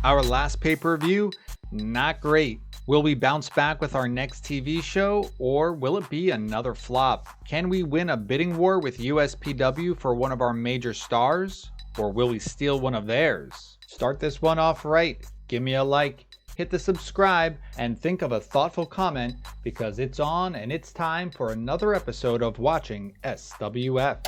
Our last pay-per-view, not great. Will we bounce back with our next TV show, or will it be another flop? Can we win a bidding war with USPW for one of our major stars, or will we steal one of theirs? Start this one off right. Give me a like, hit the subscribe, and think of a thoughtful comment because it's on and it's time for another episode of Watching SWF.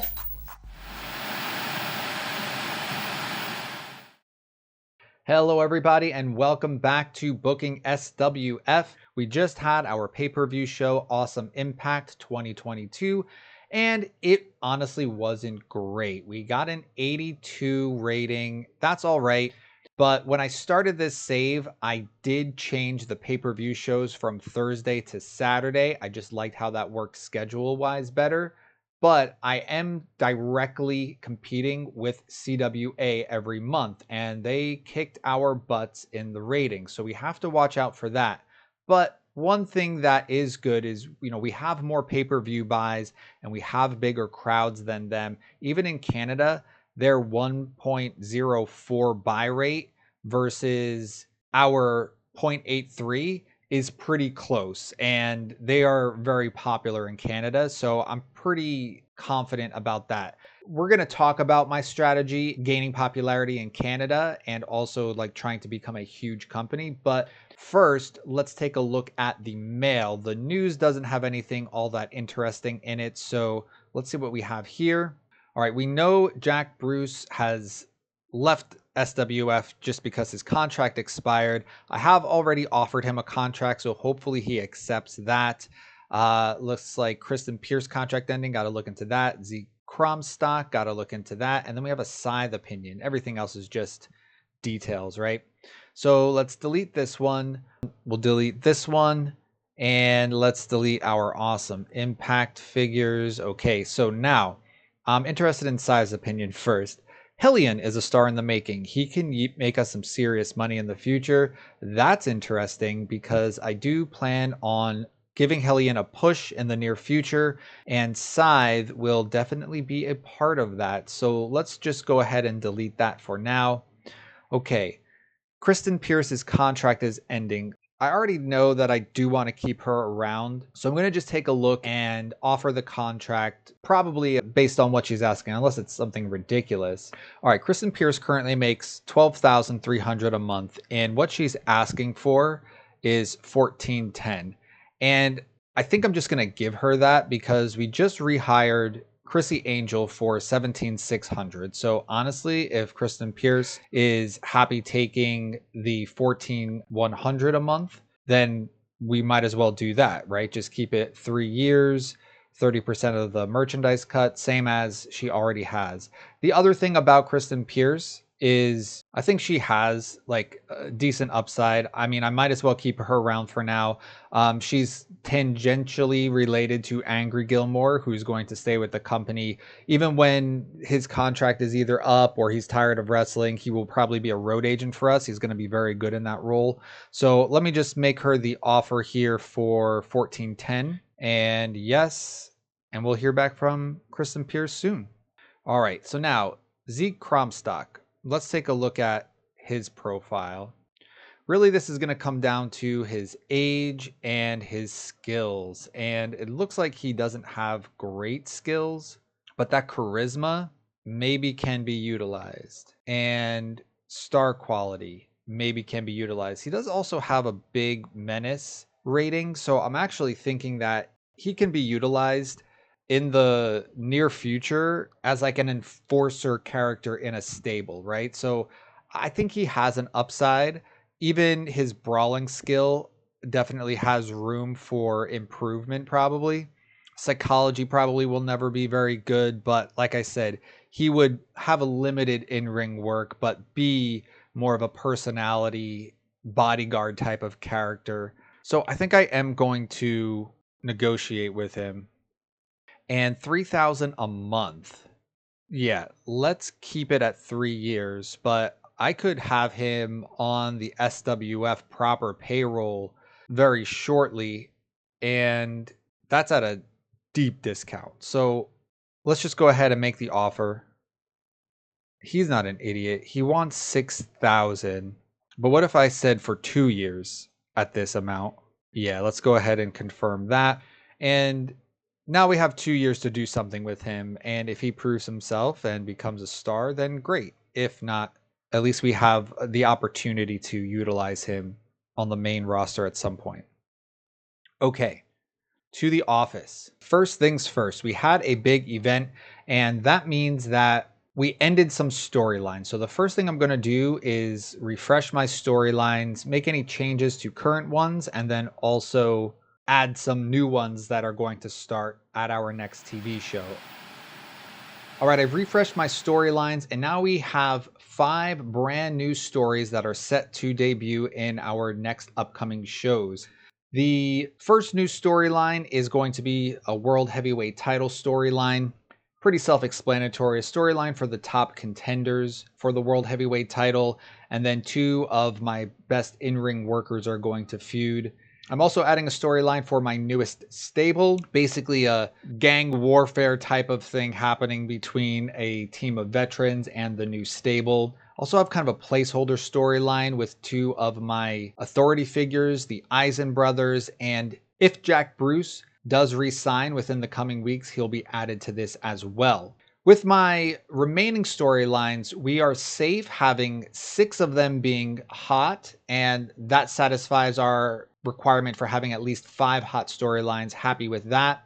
Hello, everybody, and welcome back to Booking SWF. We just had our pay-per-view show, Awesome Impact 2022, and it honestly wasn't great. We got an 82 rating. That's all right. But when I started this save, I did change the pay-per-view shows from Thursday to Saturday. I just liked how that worked schedule-wise better. But I am directly competing with CWA every month, and they kicked our butts in the ratings. So we have to watch out for that. But one thing that is good is, we have more pay-per-view buys and we have bigger crowds than them. Even in Canada, their 1.04 buy rate versus our 0.83 is pretty close, and they are very popular in Canada, so I'm pretty confident about that. We're going to talk about my strategy gaining popularity in Canada and also like trying to become a huge company, but first, let's take a look at the mail. The news doesn't have anything all that interesting in it, so let's see what we have here. All right, we know Jack Bruce has left SWF just because his contract expired. I have already offered him a contract, so hopefully he accepts that. Looks like Kristen Pierce contract ending, got to look into that. Zeke Cromstock, got to look into that. And then we have a scythe opinion. Everything else is just details, right? So let's delete this one. We'll delete this one. And let's delete our awesome impact figures. Okay, so now I'm interested in scythe's opinion first. Hellion is a star in the making. He can make us some serious money in the future. That's interesting because I do plan on giving Hellion a push in the near future, and Scythe will definitely be a part of that. So let's just go ahead and delete that for now. Okay, Kristen Pierce's contract is ending. I already know that I do want to keep her around, so I'm going to just take a look and offer the contract, probably based on what she's asking, unless it's something ridiculous. All right, Kristen Pierce currently makes $12,300 a month, and what she's asking for is $14,10. And I think I'm just going to give her that because we just rehired Chrissy Angel for $17,600. So honestly, if Kristen Pierce is happy taking the $14,100 a month, then we might as well do that, right? Just keep it 3 years, 30% of the merchandise cut, same as she already has. The other thing about Kristen Pierce is I think she has like a decent upside. I mean, I might as well keep her around for now. She's tangentially related to Angry Gilmore, who's going to stay with the company. Even when his contract is either up or he's tired of wrestling, he will probably be a road agent for us. He's going to be very good in that role. So let me just make her the offer here for $14,10. And yes, and we'll hear back from Kristen Pierce soon. All right, so now Zeke Cromstock. Let's take a look at his profile. Really, this is going to come down to his age and his skills. And it looks like he doesn't have great skills, but that charisma maybe can be utilized. And star quality maybe can be utilized. He does also have a big menace rating. So I'm actually thinking that he can be utilized in the near future as like an enforcer character in a stable, right? So I think he has an upside. Even his brawling skill definitely has room for improvement, probably. Psychology probably will never be very good, but like I said, he would have a limited in-ring work, but be more of a personality bodyguard type of character. So I think I am going to negotiate with him. And 3,000 a month. Yeah, let's keep it at 3 years, but I could have him on the SWF proper payroll very shortly, and that's at a deep discount. So let's just go ahead and make the offer. He's not an idiot. He wants 6,000, But what if I said for 2 years at this amount? Yeah, let's go ahead and confirm that. And now we have 2 years to do something with him. And if he proves himself and becomes a star, then great. If not, at least we have the opportunity to utilize him on the main roster at some point. Okay, to the office. First things first, we had a big event, and that means that we ended some storylines. So the first thing I'm going to do is refresh my storylines, make any changes to current ones, and then also add some new ones that are going to start at our next TV show. All right, I've refreshed my storylines, and now we have 5 brand new stories that are set to debut in our next upcoming shows. The first new storyline is going to be a World Heavyweight title storyline. Pretty self-explanatory. A storyline for the top contenders for the World Heavyweight title, and then 2 of my best in-ring workers are going to feud. I'm also adding a storyline for my newest stable, basically a gang warfare type of thing happening between a team of veterans and the new stable. Also have kind of a placeholder storyline with 2 of my authority figures, the Eisen brothers, and if Jack Bruce does re-sign within the coming weeks, he'll be added to this as well. With my remaining storylines, we are safe having 6 of them being hot, and that satisfies our requirement for having at least 5 hot storylines. Happy with that.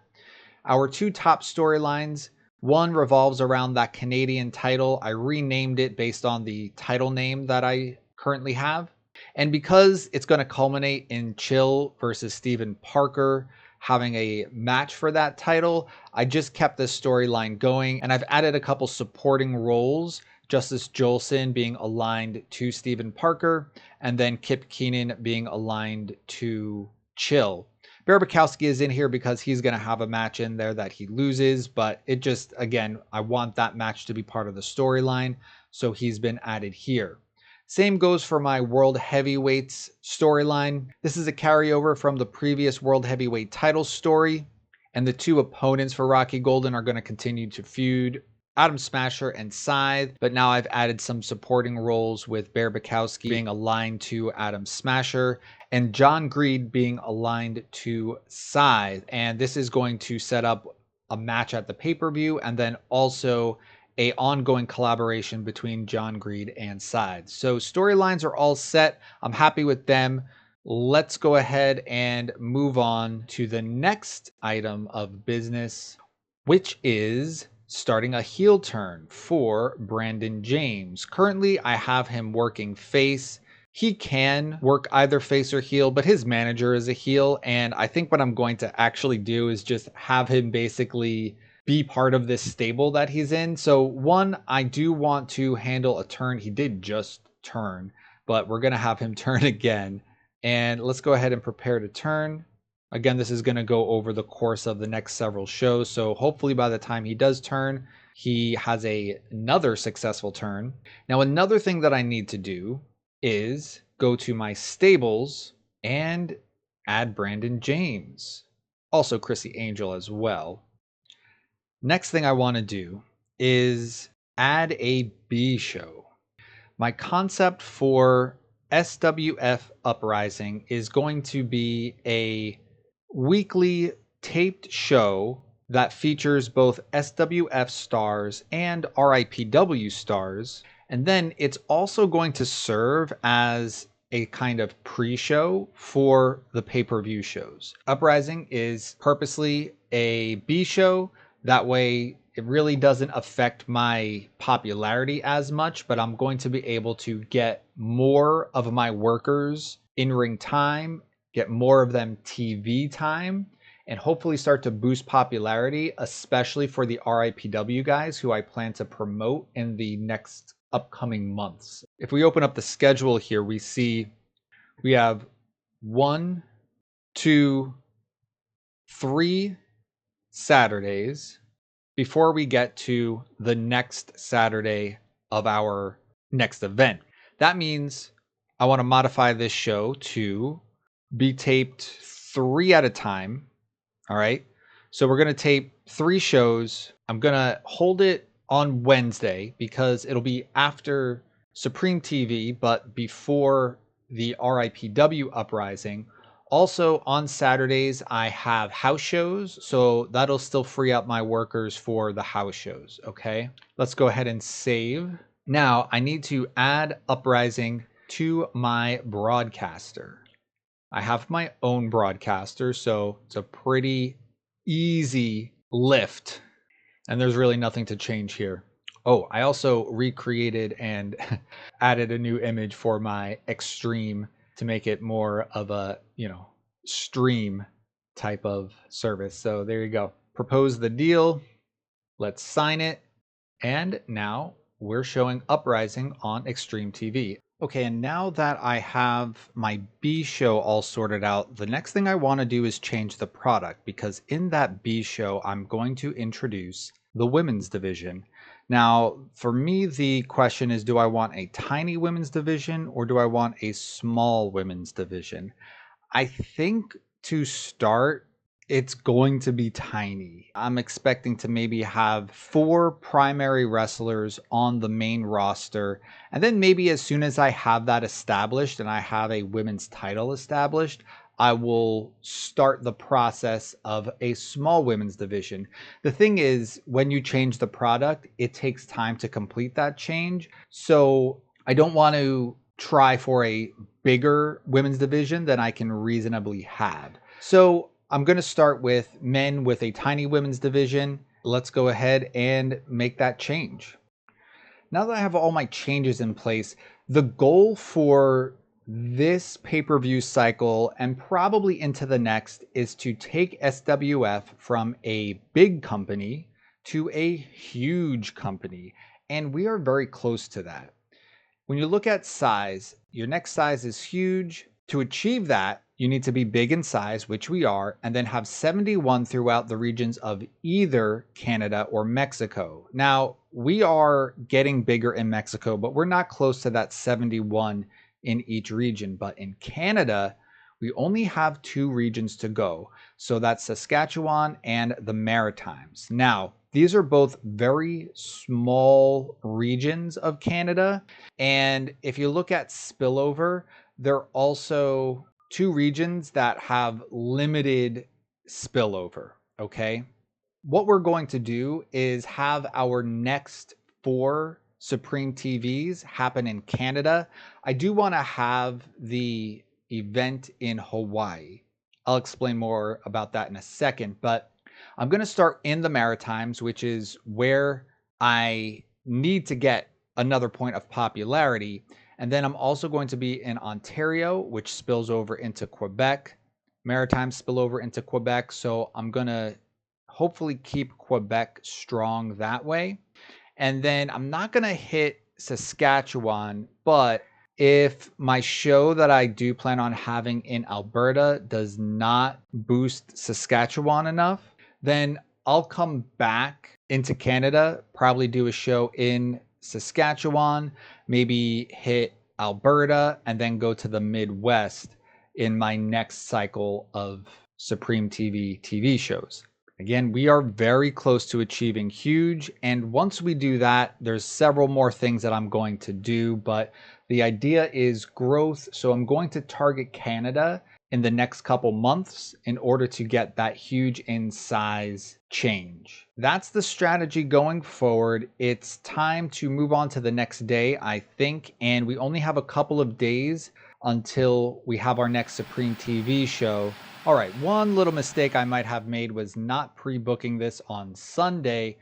Our 2 top storylines, one revolves around that Canadian title. I renamed it based on the title name that I currently have. And because it's going to culminate in Chill versus Stephen Parker having a match for that title, I just kept this storyline going, and I've added a couple supporting roles. Justice Jolson being aligned to Stephen Parker, and then Kip Keenan being aligned to Chill. Bear Bukowski is in here because he's going to have a match in there that he loses, but it just, again, I want that match to be part of the storyline, so he's been added here. Same goes for my World Heavyweights storyline. This is a carryover from the previous World Heavyweight title story, and the 2 opponents for Rocky Golden are going to continue to feud, Adam Smasher and Scythe, but now I've added some supporting roles with Bear Bukowski being aligned to Adam Smasher and John Greed being aligned to Scythe. And this is going to set up a match at the pay-per-view and then also a ongoing collaboration between John Greed and Scythe. So storylines are all set. I'm happy with them. Let's go ahead and move on to the next item of business, which is starting a heel turn for Brandon James. Currently, I have him working face. He can work either face or heel, but his manager is a heel. And I think what I'm going to actually do is just have him basically be part of this stable that he's in. So one, I do want to handle a turn. He did just turn, but we're going to have him turn again. And let's go ahead and prepare to turn. Again, this is going to go over the course of the next several shows. So hopefully by the time he does turn, he has another successful turn. Now, another thing that I need to do is go to my stables and add Brandon James. Also Chrissy Angel as well. Next thing I want to do is add a B show. My concept for SWF Uprising is going to be a weekly taped show that features both SWF stars and RIPW stars. And then it's also going to serve as a kind of pre-show for the pay-per-view shows. Uprising is purposely a B show. That way, it really doesn't affect my popularity as much, but I'm going to be able to get more of my workers in-ring time, get more of them TV time, and hopefully start to boost popularity, especially for the RIPW guys who I plan to promote in the next upcoming months. If we open up the schedule here, we see we have 1, 2, 3 Saturdays before we get to the next Saturday of our next event. That means I want to modify this show to be taped 3 at a time. All right. So we're going to tape 3 shows. I'm going to hold it on Wednesday because it'll be after Supreme TV, but before the RIPW uprising. Also on Saturdays, I have house shows, so that'll still free up my workers for the house shows, okay? Let's go ahead and save. Now I need to add uprising to my broadcaster. I have my own broadcaster, so it's a pretty easy lift, and there's really nothing to change here. Oh, I also recreated and added a new image for my extreme to make it more of a, stream type of service. So there you go. Propose the deal. Let's sign it. And now we're showing Uprising on Extreme TV. Okay, and now that I have my B show all sorted out, the next thing I want to do is change the product, because in that B show, I'm going to introduce the women's division. Now, for me, the question is, do I want a tiny women's division or do I want a small women's division? I think to start, it's going to be tiny. I'm expecting to maybe have 4 primary wrestlers on the main roster. And then maybe as soon as I have that established and I have a women's title established, I will start the process of a small women's division. The thing is, when you change the product, it takes time to complete that change. So I don't want to try for a bigger women's division than I can reasonably have. So I'm going to start with men with a tiny women's division. Let's go ahead and make that change. Now that I have all my changes in place, the goal for this pay-per-view cycle and probably into the next is to take SWF from a big company to a huge company. And we are very close to that. When you look at size, your next size is huge. To achieve that, you need to be big in size, which we are, and then have 71 throughout the regions of either Canada or Mexico. Now, we are getting bigger in Mexico, but we're not close to that 71 in each region. But in Canada, we only have 2 regions to go. So that's Saskatchewan and the Maritimes. Now, these are both very small regions of Canada. And if you look at spillover, they're also 2 regions that have limited spillover, okay? What we're going to do is have our next 4 Supreme TVs happen in Canada. I do want to have the event in Hawaii. I'll explain more about that in a second, but I'm going to start in the Maritimes, which is where I need to get another point of popularity. And then I'm also going to be in Ontario, which spills over into Quebec. Maritimes spill over into Quebec. So I'm going to hopefully keep Quebec strong that way. And then I'm not going to hit Saskatchewan, but if my show that I do plan on having in Alberta does not boost Saskatchewan enough, then I'll come back into Canada, probably do a show in Saskatchewan, maybe hit Alberta, and then go to the Midwest in my next cycle of Supreme TV shows. Again, we are very close to achieving huge, and once we do that, there's several more things that I'm going to do, but the idea is growth. So I'm going to target Canada in the next couple months in order to get that huge in size change. That's the strategy going forward. It's time to move on to the next day, I think, and we only have a couple of days until we have our next Supreme TV show. All right, one little mistake I might have made was not pre-booking this on Sunday,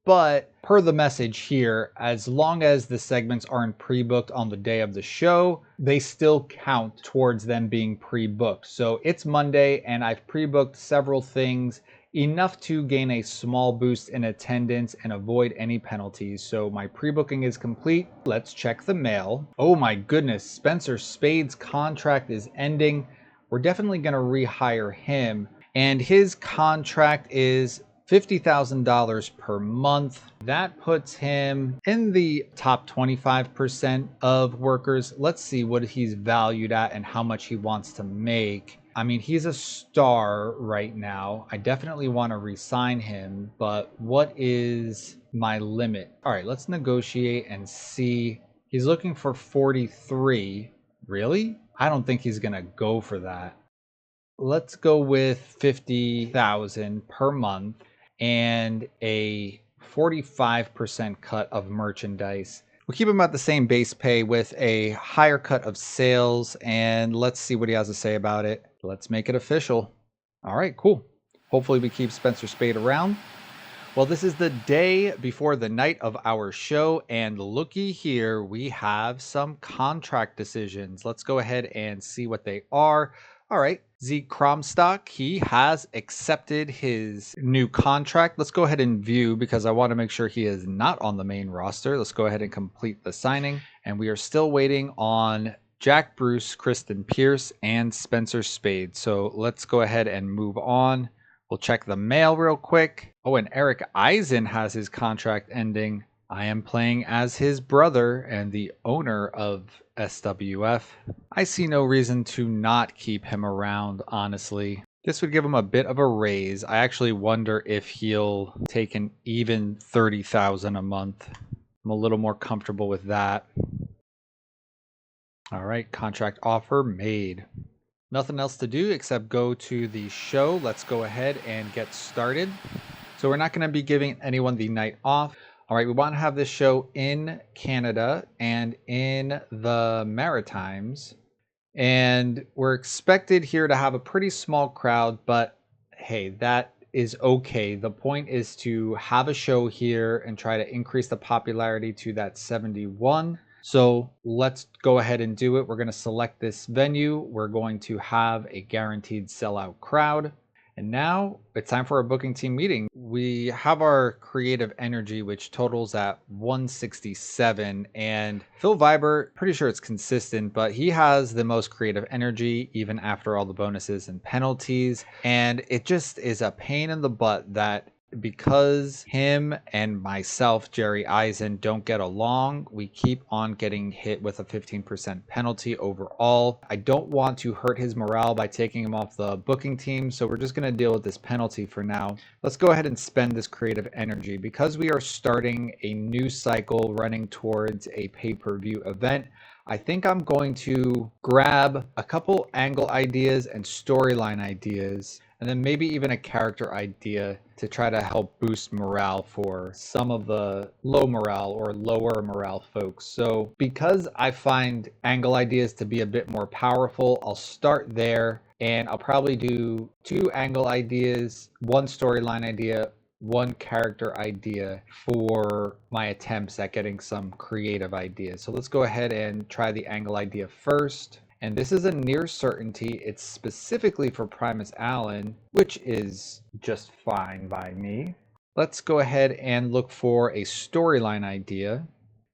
but per the message here, as long as the segments aren't pre-booked on the day of the show, they still count towards them being pre-booked. So it's Monday and I've pre-booked several things, enough to gain a small boost in attendance and avoid any penalties. So my pre-booking is complete. Let's check the mail. Oh my goodness, Spencer Spade's contract is ending. We're definitely going to rehire him, and his contract is $50,000 per month. That puts him in the top 25% of workers. Let's see what he's valued at and how much he wants to make. I mean, he's a star right now. I definitely want to re-sign him, but what is my limit? All right, let's negotiate and see. He's looking for 43. Really? I don't think he's gonna go for that. Let's go with 50,000 per month and a 45% cut of merchandise. We'll keep him at the same base pay with a higher cut of sales, and let's see what he has to say about it. Let's make it official. All right, cool. Hopefully we keep Spencer Spade around. Well, this is the day before the night of our show, and looky here, we have some contract decisions. Let's go ahead and see what they are. All right, Zeke Kromstock, he has accepted his new contract. Let's go ahead and view because I want to make sure he is not on the main roster. Let's go ahead and complete the signing, and we are still waiting on Jack Bruce, Kristen Pierce, and Spencer Spade. So let's go ahead and move on. We'll check the mail real quick. Oh, and Eric Eisen has his contract ending. I am playing as his brother and the owner of SWF. I see no reason to not keep him around, honestly. This would give him a bit of a raise. I actually wonder if he'll take an even 30,000 a month. I'm a little more comfortable with that. All right, contract offer made. Nothing else to do except go to the show. Let's go ahead and get started. So we're not going to be giving anyone the night off. All right, we want to have this show in Canada and in the Maritimes. And we're expected here to have a pretty small crowd, but hey, that is okay. The point is to have a show here and try to increase the popularity to that 71. So let's go ahead and do it. We're going to select this venue. We're going to have a guaranteed sellout crowd. And now it's time for our booking team meeting. We have our creative energy, which totals at 167. And Phil Viber, pretty sure it's consistent, but he has the most creative energy, even after all the bonuses and penalties. And it just is a pain in the butt that because him and myself, Jerry Eisen, don't get along, we keep on getting hit with a 15% penalty overall. I don't want to hurt his morale by taking him off the booking team, so we're just going to deal with this penalty for now. Let's go ahead and spend this creative energy. Because we are starting a new cycle running towards a pay-per-view event, I think I'm going to grab a couple angle ideas and storyline ideas, and then maybe even a character idea to try to help boost morale for some of the low morale or lower morale folks. So because I find angle ideas to be a bit more powerful, I'll start there, and I'll probably do 2 angle ideas, 1 storyline idea, 1 character idea for my attempts at getting some creative ideas. So let's go ahead and try the angle idea first. And this is a near certainty. It's specifically for Primus Allen, which is just fine by me. Let's go ahead and look for a storyline idea.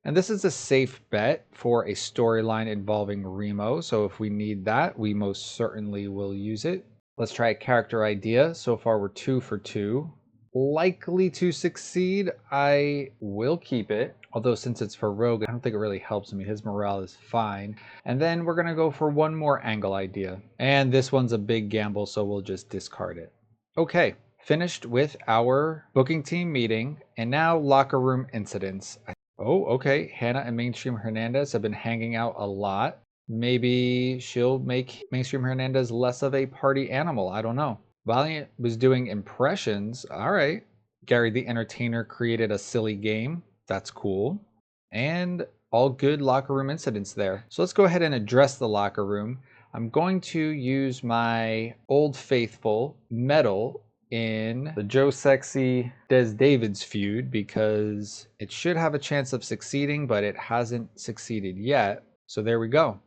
And this is a safe bet for a storyline involving Remo. So if we need that, we most certainly will use it. Let's try a character idea. So far we're 2 for 2. Likely to succeed. I will keep it. Although since it's for Rogue, I don't think it really helps me. His morale is fine. And then we're going to go for 1 more angle idea. And this one's a big gamble, so we'll just discard it. Okay, finished with our booking team meeting. And now locker room incidents. Oh, okay. Hannah and Mainstream Hernandez have been hanging out a lot. Maybe she'll make Mainstream Hernandez less of a party animal. I don't know. Valiant was doing impressions. All right. Gary the Entertainer created a silly game. That's cool. And all good locker room incidents there. So let's go ahead and address the locker room. I'm going to use my Old Faithful Metal in the Joe Sexy Des Davids feud because it should have a chance of succeeding, but it hasn't succeeded yet. So there we go.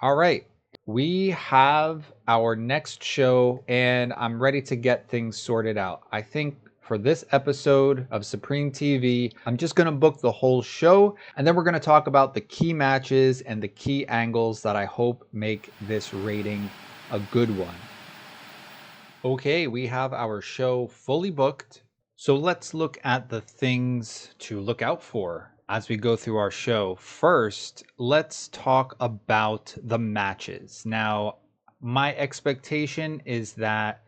All right. We have our next show and I'm ready to get things sorted out. I think for this episode of Supreme TV, I'm just going to book the whole show and then we're going to talk about the key matches and the key angles that I hope make this rating a good one. Okay, we have our show fully booked. So let's look at the things to look out for as we go through our show. First, let's talk about the matches. Now, my expectation is that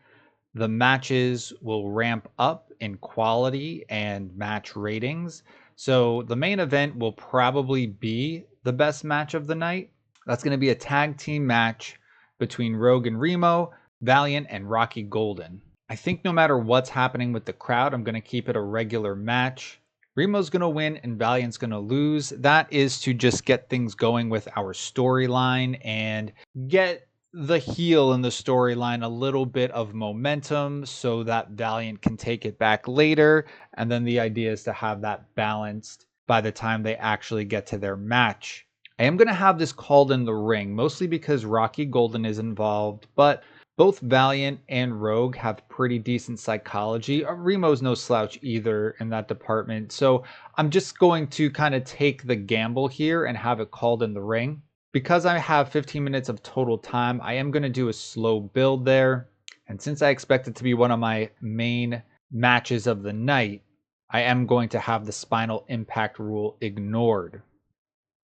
the matches will ramp up in quality and match ratings. So the main event will probably be the best match of the night. That's going to be a tag team match between Rogue and Remo, Valiant and Rocky Golden. I think no matter what's happening with the crowd, I'm going to keep it a regular match. Remo's going to win and Valiant's going to lose. That is to just get things going with our storyline and get the heel in the storyline a little bit of momentum so that Valiant can take it back later. And then the idea is to have that balanced by the time they actually get to their match. I am going to have this called in the ring, mostly because Rocky Golden is involved, but both Valiant and Rogue have pretty decent psychology. Remo's no slouch either in that department. So I'm just going to kind of take the gamble here and have it called in the ring. Because I have 15 minutes of total time, I am going to do a slow build there. And since I expect it to be one of my main matches of the night, I am going to have the spinal impact rule ignored.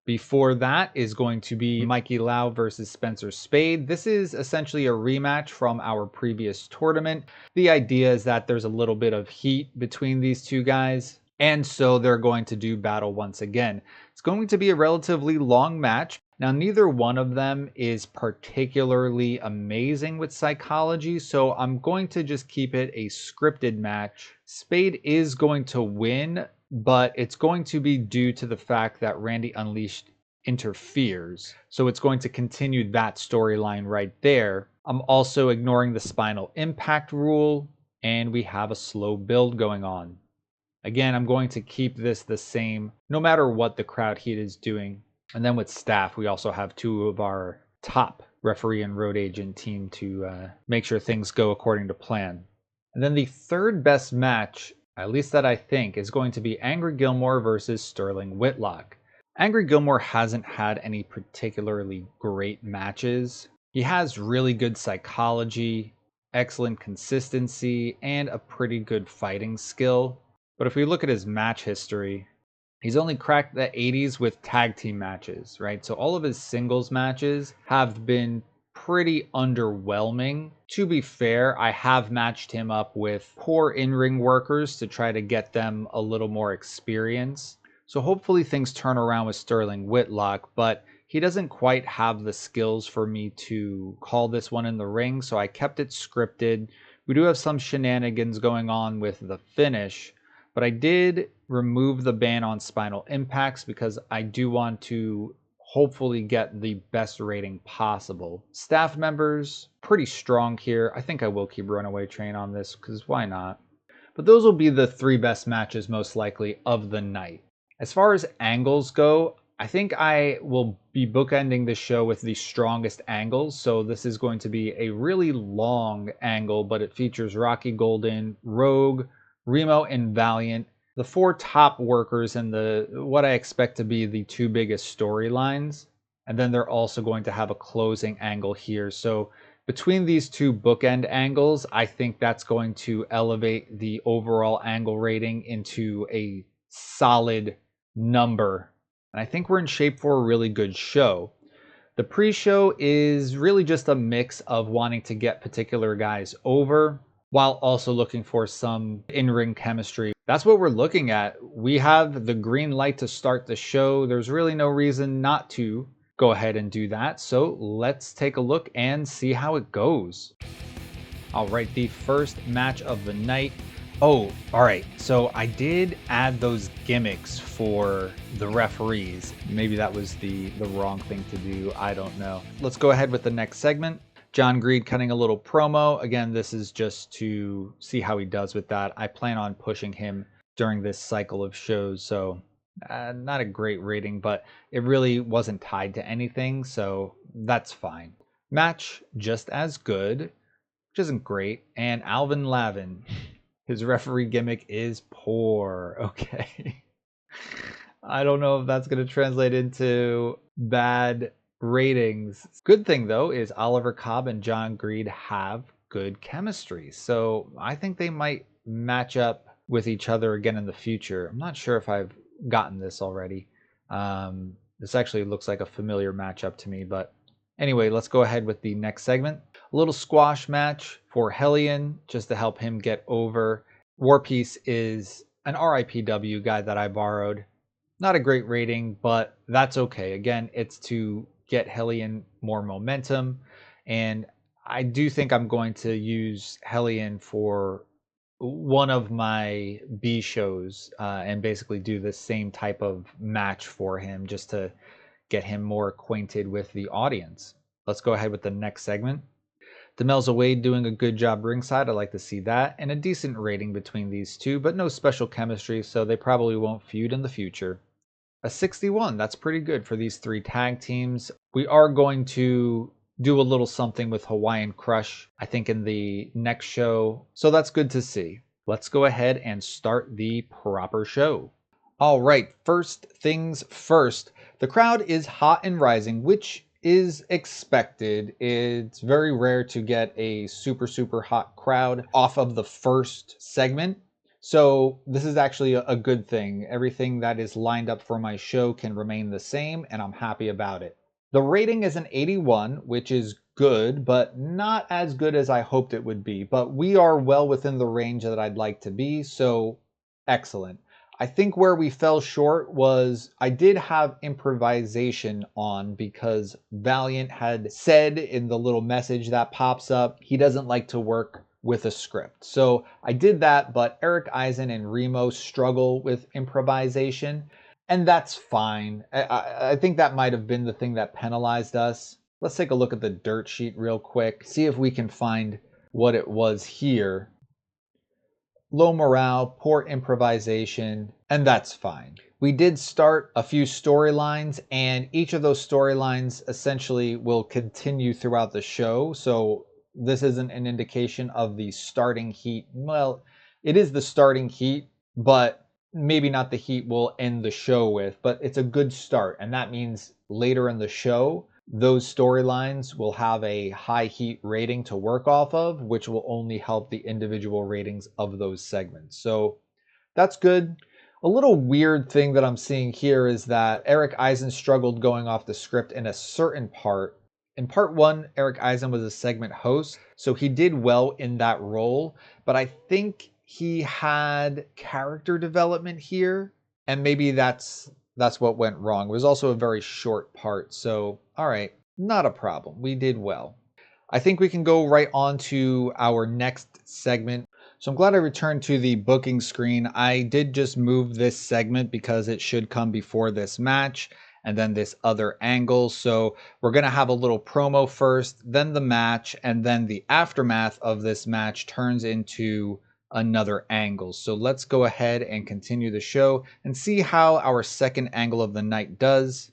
Before that is going to be Mikey Lau versus Spencer Spade. This is essentially a rematch from our previous tournament. The idea is that there's a little bit of heat between these two guys, and so they're going to do battle once again. It's going to be a relatively long match. Now, neither one of them is particularly amazing with psychology, so I'm going to just keep it a scripted match. Spade is going to win, but it's going to be due to the fact that Randy Unleashed interferes. So it's going to continue that storyline right there. I'm also ignoring the spinal impact rule, and we have a slow build going on. Again, I'm going to keep this the same no matter what the crowd heat is doing. And then with staff, we also have two of our top referee and road agent team to make sure things go according to plan. And then the third best match, at least that I think, is going to be Angry Gilmore versus Sterling Whitlock. Angry Gilmore hasn't had any particularly great matches. He has really good psychology, excellent consistency, and a pretty good fighting skill. But if we look at his match history, he's only cracked the 80s with tag team matches, right? So all of his singles matches have been pretty underwhelming. To be fair, I have matched him up with poor in-ring workers to try to get them a little more experience. So hopefully things turn around with Sterling Whitlock, but he doesn't quite have the skills for me to call this one in the ring, so I kept it scripted. We do have some shenanigans going on with the finish, but I did remove the ban on spinal impacts because I do want to hopefully get the best rating possible. Staff members, pretty strong here. I think I will keep Runaway Train on this because why not? But those will be the three best matches most likely of the night. As far as angles go, I think I will be bookending the show with the strongest angles. So this is going to be a really long angle, but it features Rocky Golden, Rogue, Remo, and Valiant, the four top workers and the what I expect to be the two biggest storylines. And then they're also going to have a closing angle here. So between these two bookend angles, I think that's going to elevate the overall angle rating into a solid number. And I think we're in shape for a really good show. The pre-show is really just a mix of wanting to get particular guys over while also looking for some in-ring chemistry. That's what we're looking at. We have the green light to start the show. There's really no reason not to go ahead and do that. So let's take a look and see how it goes. All right, the first match of the night. Oh, all right. So I did add those gimmicks for the referees. Maybe that was the wrong thing to do. I don't know. Let's go ahead with the next segment. John Greed cutting a little promo. Again, this is just to see how he does with that. I plan on pushing him during this cycle of shows. So not a great rating, but it really wasn't tied to anything. So that's fine. Match just as good, which isn't great. And Alvin Lavin. His referee gimmick is poor. Okay. I don't know if that's going to translate into bad ratings. Good thing, though, is Oliver Cobb and John Greed have good chemistry. So I think they might match up with each other again in the future. I'm not sure if I've gotten this already. This actually looks like a familiar matchup to me. But anyway, let's go ahead with the next segment. A little squash match for Hellion just to help him get over. War Peace is an RIPW guy that I borrowed. Not a great rating, but that's okay. Again, it's to get Hellion more momentum. And I do think I'm going to use Hellion for one of my B shows and basically do the same type of match for him just to get him more acquainted with the audience. Let's go ahead with the next segment. Demelza Wade doing a good job ringside. I like to see that. And a decent rating between these two, but no special chemistry, so they probably won't feud in the future. A 61, that's pretty good for these three tag teams. We are going to do a little something with Hawaiian Crush, I think, in the next show, so that's good to see. Let's go ahead and start the proper show. All right, first things first. The crowd is hot and rising, which is expected. It's very rare to get a super hot crowd off of the first segment. So this is actually a good thing. Everything that is lined up for my show can remain the same, and I'm happy about it. The rating is an 81, which is good, but not as good as I hoped it would be. But we are well within the range that I'd like to be, so excellent. I think where we fell short was I did have improvisation on because Valiant had said in the little message that pops up, he doesn't like to work with a script. So I did that, but Eric Eisen and Remo struggle with improvisation, and that's fine. I think that might have been the thing that penalized us. Let's take a look at the dirt sheet real quick, see if we can find what it was here. Low morale, poor improvisation, and that's fine. We did start a few storylines, and each of those storylines essentially will continue throughout the show. So this isn't an indication of the starting heat. Well, it is the starting heat, but maybe not the heat we'll end the show with, but it's a good start. And that means later in the show, those storylines will have a high heat rating to work off of, which will only help the individual ratings of those segments. So that's good. A little weird thing that I'm seeing here is that Eric Eisen struggled going off the script in a certain part. In part one, Eric Eisen was a segment host, so he did well in that role, but I think he had character development here, and maybe that's what went wrong. It was also a very short part, so all right, not a problem. We did well. I think we can go right on to our next segment. So I'm glad I returned to the booking screen. I did just move this segment because it should come before this match and then this other angle. So we're going to have a little promo first, then the match, and then the aftermath of this match turns into another angle. So let's go ahead and continue the show and see how our second angle of the night does.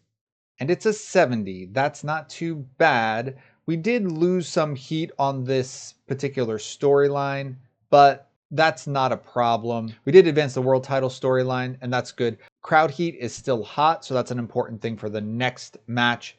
And it's a 70. That's not too bad. We did lose some heat on this particular storyline, but that's not a problem. We did advance the world title storyline, and that's good. Crowd heat is still hot, so that's an important thing for the next match.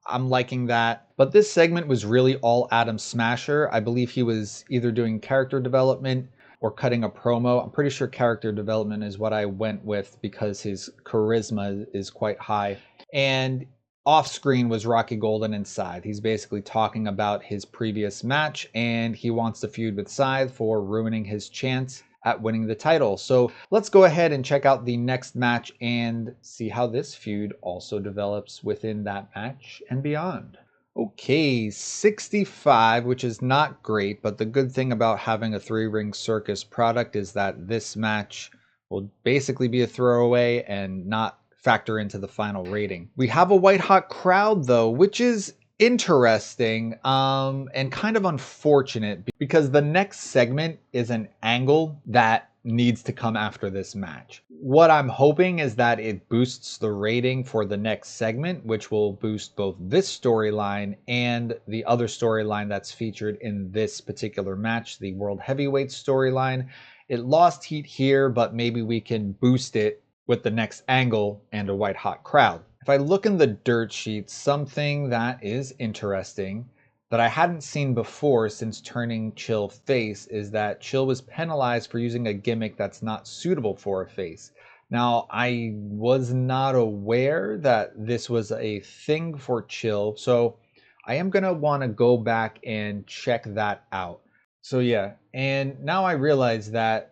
I'm liking that. But this segment was really all Adam Smasher. I believe he was either doing character development or cutting a promo. I'm pretty sure character development is what I went with because his charisma is quite high. And off screen was Rocky Golden and Scythe. He's basically talking about his previous match and he wants to feud with Scythe for ruining his chance at winning the title. So let's go ahead and check out the next match and see how this feud also develops within that match and beyond. Okay, 65, which is not great, but the good thing about having a 3-ring circus product is that this match will basically be a throwaway and not factor into the final rating. We have a white hot crowd though, which is interesting and kind of unfortunate because the next segment is an angle that needs to come after this match. What I'm hoping is that it boosts the rating for the next segment, which will boost both this storyline and the other storyline that's featured in this particular match, the World Heavyweight storyline. It lost heat here, but maybe we can boost it with the next angle and a white hot crowd. If I look in the dirt sheet, something that is interesting that I hadn't seen before since turning Chill face is that Chill was penalized for using a gimmick that's not suitable for a face. Now, I was not aware that this was a thing for Chill, so I am going to want to go back and check that out. So yeah, and now I realize that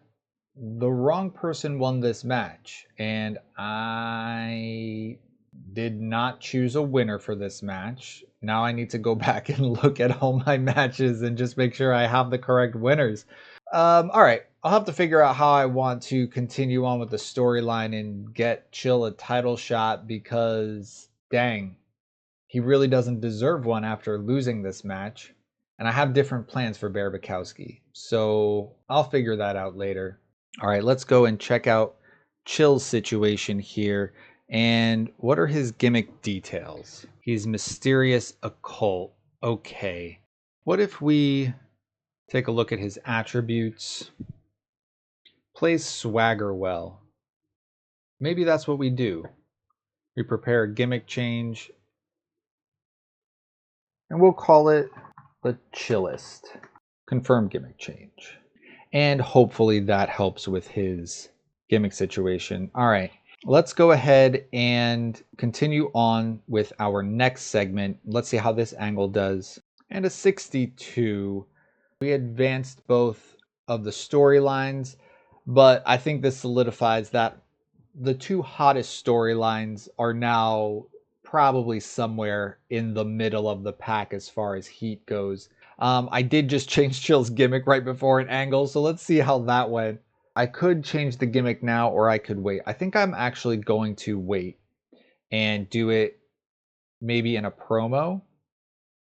the wrong person won this match, and I did not choose a winner for this match. Now I need to go back and look at all my matches and just make sure I have the correct winners. All right, I'll have to figure out how I want to continue on with the storyline and get Chill a title shot because, dang, he really doesn't deserve one after losing this match. And I have different plans for Bear Bukowski, so I'll figure that out later. All right, let's go and check out Chill's situation here. And what are his gimmick details? He's mysterious occult. Okay. What if we take a look at his attributes? Plays swagger well. Maybe that's what we do. We prepare a gimmick change. And we'll call it the Chillest. Confirm gimmick change. And hopefully that helps with his gimmick situation. All right, let's go ahead and continue on with our next segment. Let's see how this angle does. And a 62. We advanced both of the storylines, but I think this solidifies that the two hottest storylines are now probably somewhere in the middle of the pack as far as heat goes. I did just change Chill's gimmick right before an angle, so let's see how that went. I could change the gimmick now, or I could wait. I think I'm actually going to wait and do it maybe in a promo.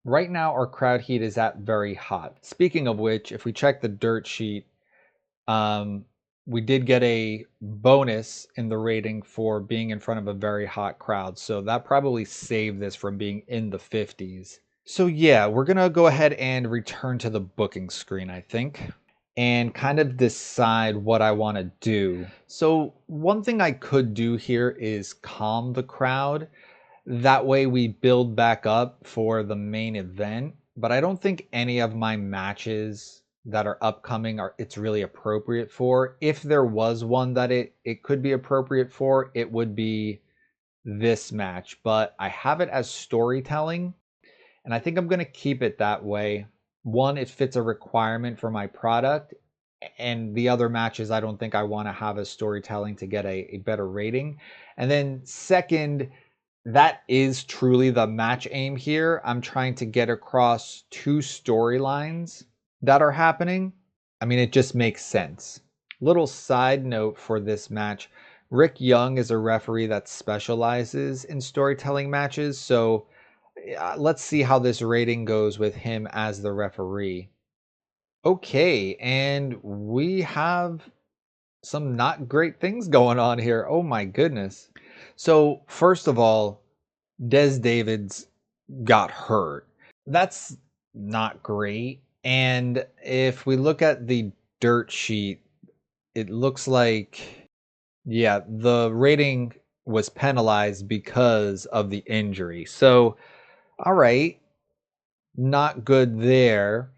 Right now, our crowd heat is at very hot. Speaking of which, if we check the dirt sheet, we did get a bonus in the rating for being in front of a very hot crowd. So that probably saved this from being in the 50s. So yeah, we're going to go ahead and return to the booking screen, I think, and kind of decide what I want to do. So one thing I could do here is calm the crowd. That way we build back up for the main event. But I don't think any of my matches that are upcoming it's really appropriate for. If there was one that it could be appropriate for, it would be this match. But I have it as storytelling, and I think I'm going to keep it that way. One, it fits a requirement for my product, and the other matches I don't think I want to have as storytelling to get a better rating. And then second, that is truly the match aim here. I'm trying to get across two storylines that are happening. I mean, it just makes sense. Little side note for this match, Rick Young is a referee that specializes in storytelling matches, so let's see how this rating goes with him as the referee. Okay, and we have some not great things going on here. Oh my goodness. So first of all, Des Davids got hurt. That's not great. And if we look at the dirt sheet, it looks like, yeah, the rating was penalized because of the injury. So, all right, not good there.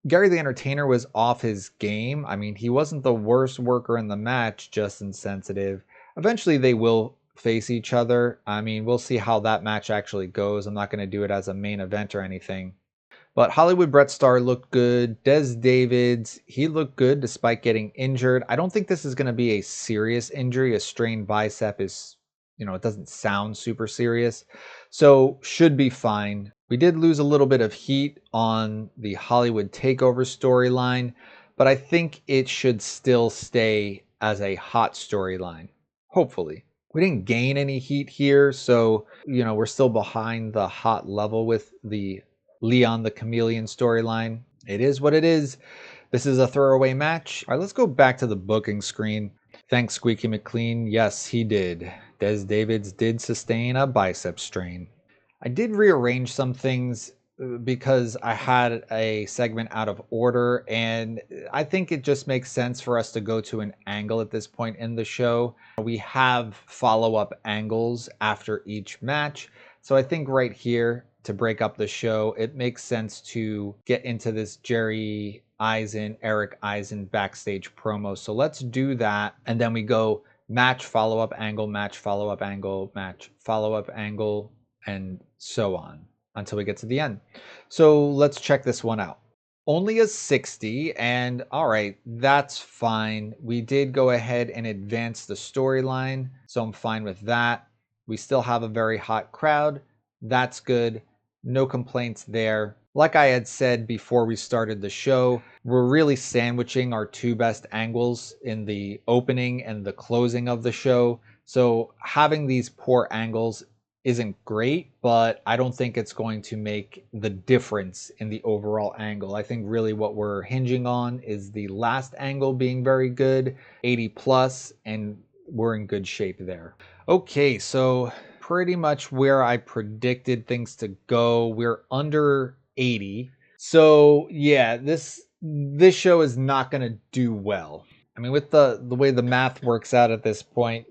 Gary the Entertainer was off his game. I mean, he wasn't the worst worker in the match, just insensitive. Eventually, they will face each other. I mean, we'll see how that match actually goes. I'm not going to do it as a main event or anything. But Hollywood Brett Starr looked good. Des Davids, he looked good despite getting injured. I don't think this is going to be a serious injury. A strained bicep is, it doesn't sound super serious. So should be fine. We did lose a little bit of heat on the Hollywood Takeover storyline, but I think it should still stay as a hot storyline. Hopefully. We didn't gain any heat here, so, we're still behind the hot level with the Leon the Chameleon storyline. It is what it is. This is a throwaway match. All right, let's go back to the booking screen. Thanks, Squeaky McLean. Yes, he did. Des Davids did sustain a bicep strain. I did rearrange some things because I had a segment out of order, and I think it just makes sense for us to go to an angle at this point in the show. We have follow-up angles after each match, so I think right here, to break up the show, it makes sense to get into this Jerry Eisen, Eric Eisen backstage promo. So let's do that, and then we go match, follow-up angle, match, follow-up angle, match, follow-up angle, and so on until we get to the end. So let's check this one out. Only a 60, and all right, that's fine. We did go ahead and advance the storyline, so I'm fine with that. We still have a very hot crowd. That's good. No complaints there. Like I had said before we started the show, we're really sandwiching our two best angles in the opening and the closing of the show. So having these poor angles isn't great, but I don't think it's going to make the difference in the overall angle. I think really what we're hinging on is the last angle being very good, 80 plus, and we're in good shape there. Okay, so pretty much where I predicted things to go. We're under 80. So yeah, this show is not going to do well. I mean, with the way the math works out at this point,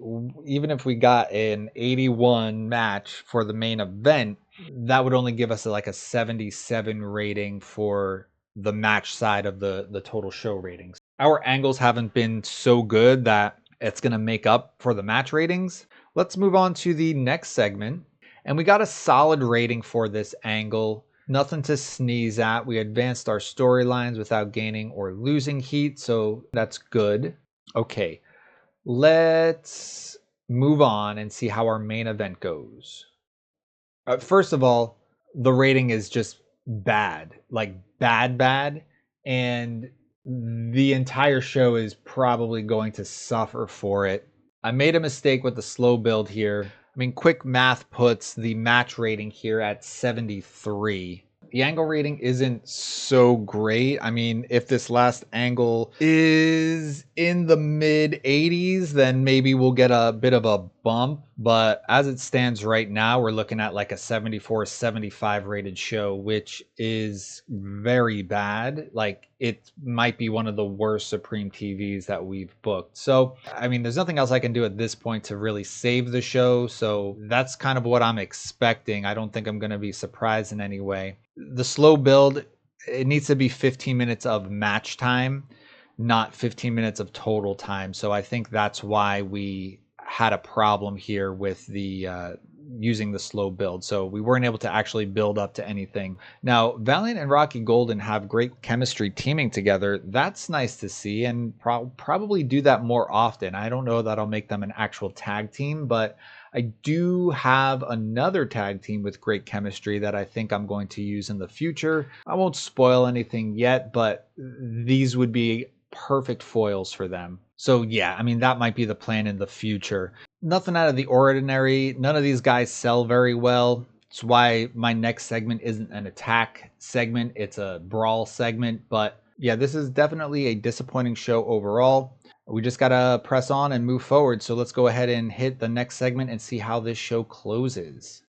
even if we got an 81 match for the main event, that would only give us like a 77 rating for the match side of the total show ratings. Our angles haven't been so good that it's going to make up for the match ratings. Let's move on to the next segment. And we got a solid rating for this angle. Nothing to sneeze at. We advanced our storylines without gaining or losing heat, so that's good. Okay, let's move on and see how our main event goes. First of all, the rating is just bad, like bad. And the entire show is probably going to suffer for it. I made a mistake with the slow build here. I mean, quick math puts the match rating here at 73. The angle rating isn't so great. I mean, if this last angle is in the mid 80s, then maybe we'll get a bit of a bump. But as it stands right now, we're looking at like a 74, 75 rated show, which is very bad. Like, it might be one of the worst Supreme TVs that we've booked. So, I mean, there's nothing else I can do at this point to really save the show. So that's kind of what I'm expecting. I don't think I'm going to be surprised in any way. The slow build, it needs to be 15 minutes of match time, not 15 minutes of total time. So I think that's why we had a problem here with the using the slow build. So we weren't able to actually build up to anything. Now, Valiant and Rocky Golden have great chemistry teaming together. That's nice to see, and probably do that more often. I don't know that I'll make them an actual tag team, but I do have another tag team with great chemistry that I think I'm going to use in the future. I won't spoil anything yet, but these would be perfect foils for them. So yeah, I mean, that might be the plan in the future. Nothing out of the ordinary. None of these guys sell very well. It's why my next segment isn't an attack segment. It's a brawl segment. But yeah, this is definitely a disappointing show overall. We just got to press on and move forward. So let's go ahead and hit the next segment and see how this show closes.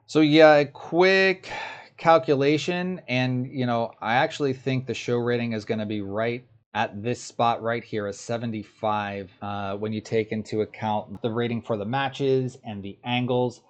So yeah, a quick calculation. And, you know, I actually think the show rating is going to be right at this spot right here, a 75, when you take into account the rating for the matches and the angles.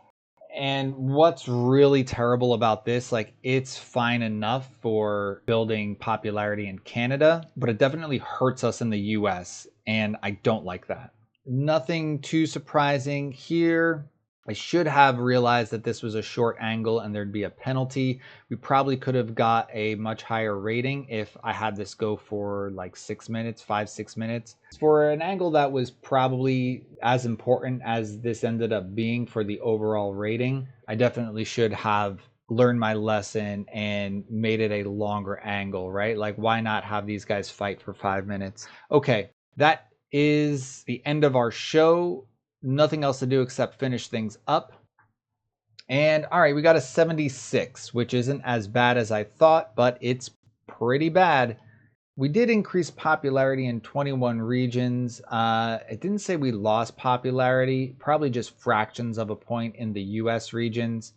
And what's really terrible about this, like, it's fine enough for building popularity in Canada, but it definitely hurts us in the US, and I don't like that. Nothing too surprising here. I should have realized that this was a short angle and there'd be a penalty. We probably could have got a much higher rating if I had this go for like 6 minutes, 5-6 minutes. For an angle that was probably as important as this ended up being for the overall rating, I definitely should have learned my lesson and made it a longer angle, right? Like, why not have these guys fight for 5 minutes? Okay, that is the end of our show. Nothing else to do except finish things up. And all right, we got a 76, which isn't as bad as I thought, but it's pretty bad. We did increase popularity in 21 regions. It didn't say we lost popularity, probably just fractions of a point in the US regions.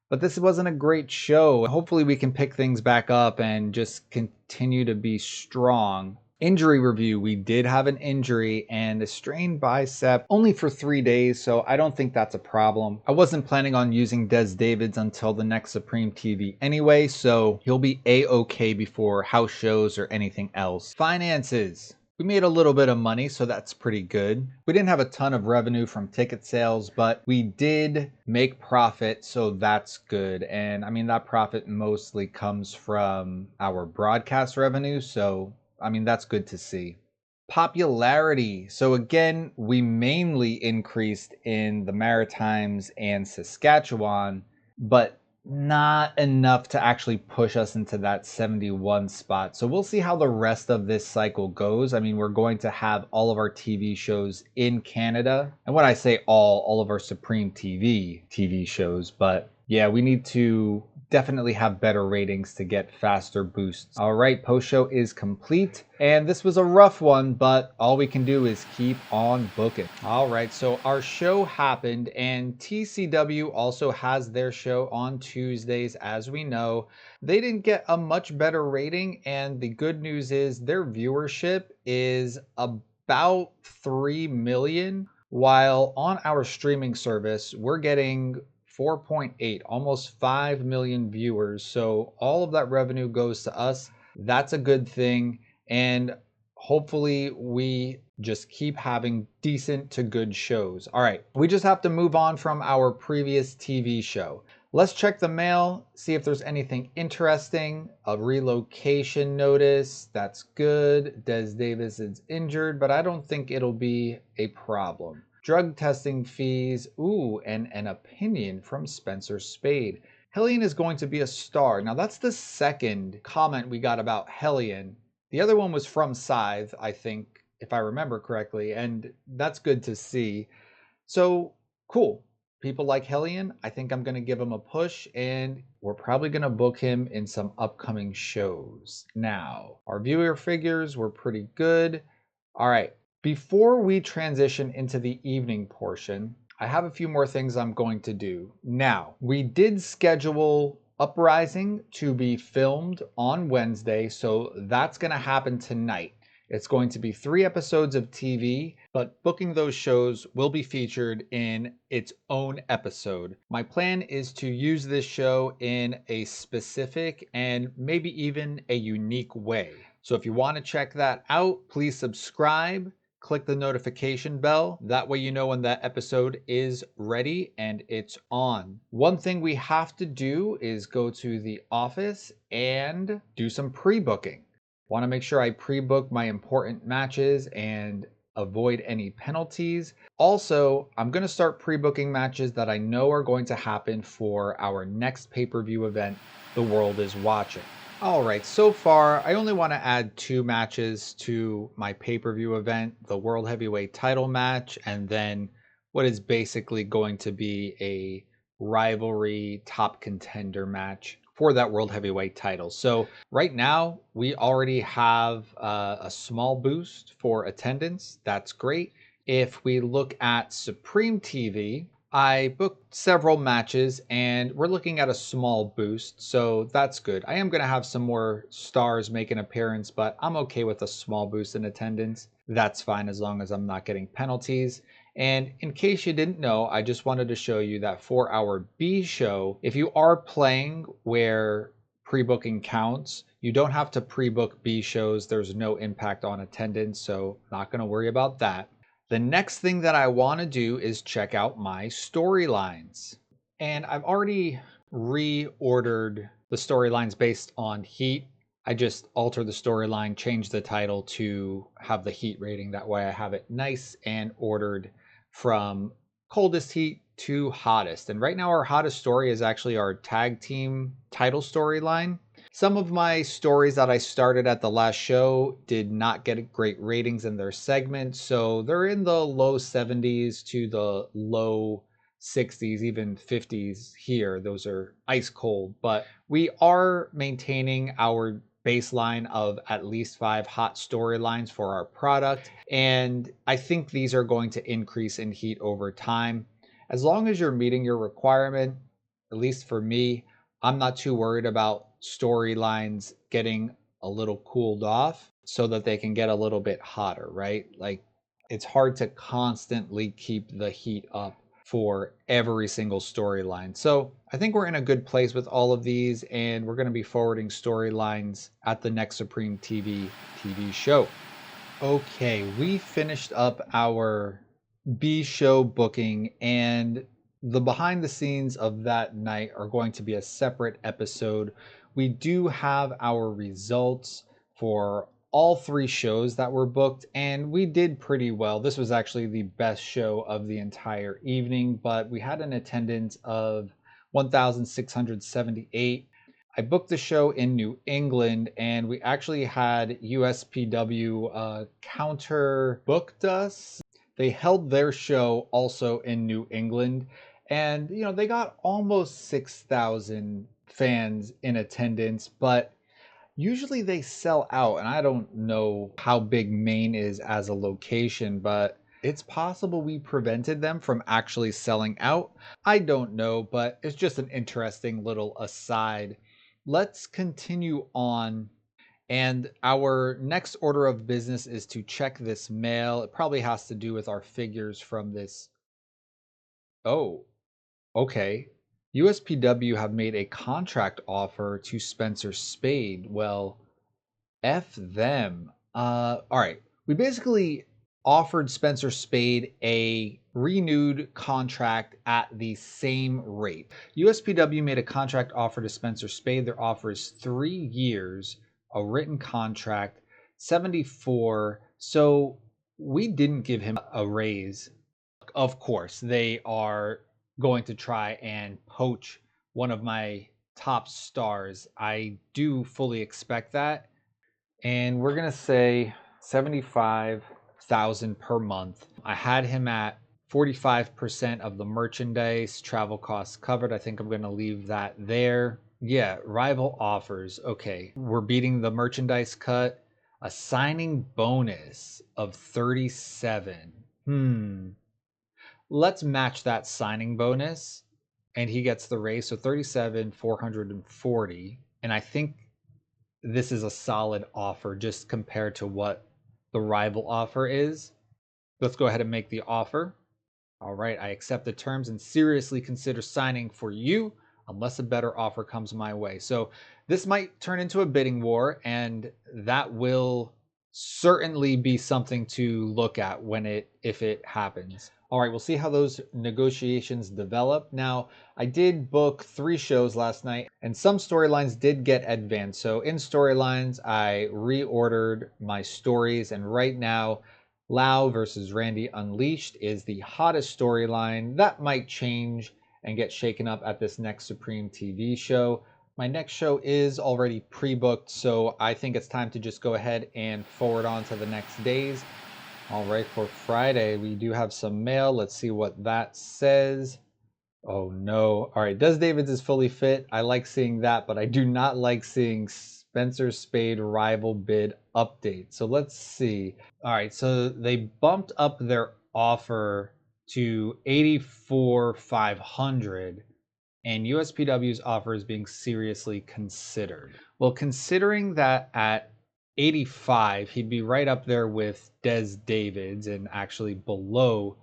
But this wasn't a great show. Hopefully we can pick things back up and just continue to be strong. Injury review, we did have an injury and a strained bicep only for 3 days, so I don't think that's a problem. I wasn't planning on using Des Davids until the next Supreme TV anyway, so he'll be a-okay before house shows or anything else. Finances. We made a little bit of money, so that's pretty good. We didn't have a ton of revenue from ticket sales, but we did make profit, so that's good. And I mean, that profit mostly comes from our broadcast revenue, so I mean, that's good to see. Popularity. So again, we mainly increased in the Maritimes and Saskatchewan, but not enough to actually push us into that 71 spot. So we'll see how the rest of this cycle goes. I mean, we're going to have all of our TV shows in Canada. And when I say all of our Supreme TV shows, but yeah, we need to definitely have better ratings to get faster boosts. All right, post show is complete, and this was a rough one, but all we can do is keep on booking. All right, so our show happened, and TCW also has their show on Tuesdays, as we know. They didn't get a much better rating, and the good news is their viewership is about 3 million, while on our streaming service, we're getting 4.8, almost 5 million viewers. So all of that revenue goes to us. That's a good thing. And hopefully we just keep having decent to good shows. All right, we just have to move on from our previous TV show. Let's check the mail, see if there's anything interesting. A relocation notice, that's good. Des Davis is injured, but I don't think it'll be a problem. Drug testing fees, ooh, and an opinion from Spencer Spade. Hellion is going to be a star. Now that's the second comment we got about Hellion. The other one was from Scythe, I think, if I remember correctly, and that's good to see. So cool. People like Hellion. I think I'm going to give him a push, and we're probably going to book him in some upcoming shows. Now, our viewer figures were pretty good. All right. Before we transition into the evening portion, I have a few more things I'm going to do. Now, we did schedule Uprising to be filmed on Wednesday, so that's going to happen tonight. It's going to be 3 episodes of TV, but booking those shows will be featured in its own episode. My plan is to use this show in a specific and maybe even a unique way. So if you want to check that out, please subscribe. Click the notification bell. That way you know when that episode is ready and it's on. One thing we have to do is go to the office and do some pre-booking. Want to make sure I pre-book my important matches and avoid any penalties. Also, I'm going to start pre-booking matches that I know are going to happen for our next pay-per-view event, The World is Watching. All right, so far, I only want to add 2 matches to my pay-per-view event, the World Heavyweight title match, and then what is basically going to be a rivalry top contender match for that World Heavyweight title. So right now, we already have a small boost for attendance. That's great. If we look at Supreme TV, I booked several matches and we're looking at a small boost, so that's good. I am going to have some more stars make an appearance, but I'm okay with a small boost in attendance. That's fine as long as I'm not getting penalties. And in case you didn't know, I just wanted to show you that for our B show, if you are playing where pre-booking counts, you don't have to pre-book B shows. There's no impact on attendance, so not going to worry about that. The next thing that I want to do is check out my storylines. And I've already reordered the storylines based on heat. I just alter the storyline, change the title to have the heat rating. That way I have it nice and ordered from coldest heat to hottest. And right now our hottest story is actually our tag team title storyline. Some of my stories that I started at the last show did not get great ratings in their segment, so they're in the low 70s to the low 60s, even 50s here. Those are ice cold, but we are maintaining our baseline of at least 5 hot storylines for our product, and I think these are going to increase in heat over time. As long as you're meeting your requirement, at least for me, I'm not too worried about storylines getting a little cooled off so that they can get a little bit hotter, right? Like, it's hard to constantly keep the heat up for every single storyline. So I think we're in a good place with all of these, and we're going to be forwarding storylines at the next Supreme TV show. Okay, we finished up our B show booking, and the behind the scenes of that night are going to be a separate episode. We do have our results for all 3 shows that were booked, and we did pretty well. This was actually the best show of the entire evening, but we had an attendance of 1,678. I booked the show in New England, and we actually had USPW counter booked us. They held their show also in New England, and they got almost 6,000 fans in attendance, but usually they sell out, and I don't know how big Maine is as a location, but it's possible we prevented them from actually selling out. I don't know, but it's just an interesting little aside. Let's continue on. And our next order of business is to check this mail. It probably has to do with our figures from this. Oh, okay. USPW have made a contract offer to Spencer Spade. Well, F them. All right. We basically offered Spencer Spade a renewed contract at the same rate. USPW made a contract offer to Spencer Spade. Their offer is 3 years, a written contract, 74. So we didn't give him a raise. Of course, they are going to try and poach one of my top stars. I do fully expect that. And we're gonna say 75,000 per month. I had him at 45% of the merchandise, travel costs covered. I think I'm gonna leave that there. Yeah, rival offers. Okay, we're beating the merchandise cut. A signing bonus of 37. Let's match that signing bonus, and he gets the raise. So 37, 440. And I think this is a solid offer just compared to what the rival offer is. Let's go ahead and make the offer. All right, I accept the terms and seriously consider signing for you unless a better offer comes my way. So this might turn into a bidding war, and that will certainly be something to look at if it happens. All right, we'll see how those negotiations develop. Now, I did book 3 shows last night, and some storylines did get advanced. So in storylines, I reordered my stories, and right now, Lau versus Randy Unleashed is the hottest storyline. That might change and get shaken up at this next Supreme TV show. My next show is already pre-booked, so I think it's time to just go ahead and forward on to the next days. All right, for Friday, we do have some mail. Let's see what that says. Oh no. All right, Des Davids is fully fit. I like seeing that, but I do not like seeing Spencer Spade rival bid update. So let's see. All right, so they bumped up their offer to 84,500, and USPW's offer is being seriously considered. Well, considering that at 85, he'd be right up there with Des Davids and actually below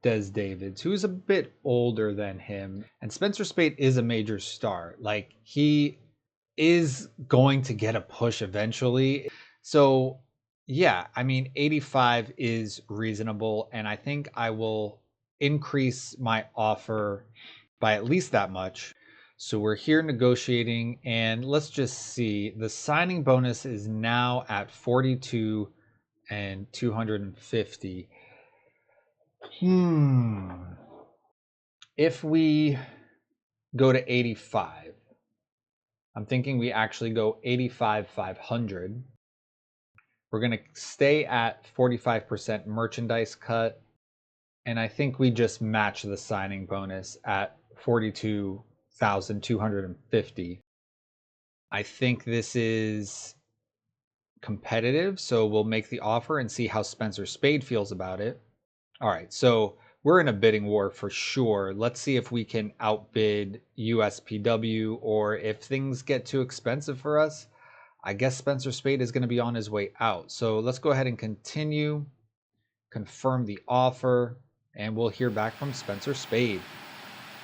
Des Davids, who's a bit older than him. And Spencer Spade is a major star. Like, he is going to get a push eventually. So, yeah, I mean, 85 is reasonable, and I think I will increase my offer by at least that much. So we're here negotiating, and let's just see. The signing bonus is now at 42 and 250. If we go to 85, I'm thinking we actually go 85,500. We're going to stay at 45% merchandise cut, and I think we just match the signing bonus at 42,250. I think this is competitive, so we'll make the offer and see how Spencer Spade feels about it. All right, so we're in a bidding war for sure. Let's see if we can outbid USPW, or if things get too expensive for us, I guess Spencer Spade is going to be on his way out. So let's go ahead and continue, confirm the offer, and we'll hear back from Spencer Spade.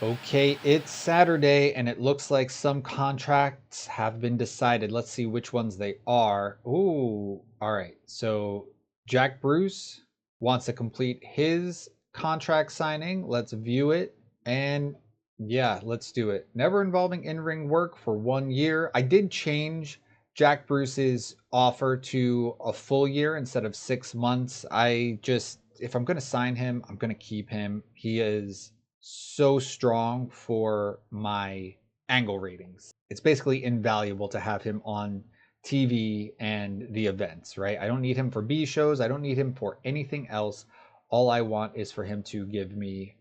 Okay, it's Saturday, and it looks like some contracts have been decided. Let's see which ones they are. Ooh, all right. So Jack Bruce wants to complete his contract signing. Let's view it. And yeah, let's do it. Never involving in-ring work for 1 year. I did change Jack Bruce's offer to a full year instead of 6 months. If I'm going to sign him, I'm going to keep him. He is so strong for my angle ratings. It's basically invaluable to have him on TV and the events, right? I don't need him for B shows. I don't need him for anything else. All I want is for him to give me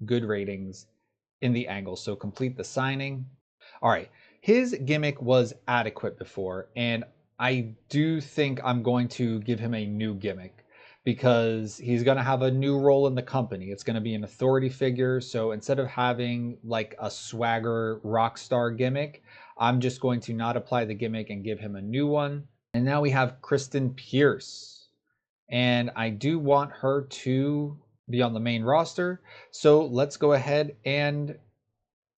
good ratings in the angle. So complete the signing. All right. His gimmick was adequate before, and I do think I'm going to give him a new gimmick because he's going to have a new role in the company. It's going to be an authority figure. So instead of having like a swagger rock star gimmick, I'm just going to not apply the gimmick and give him a new one. And now we have Kristen Pierce. And I do want her to be on the main roster. So let's go ahead and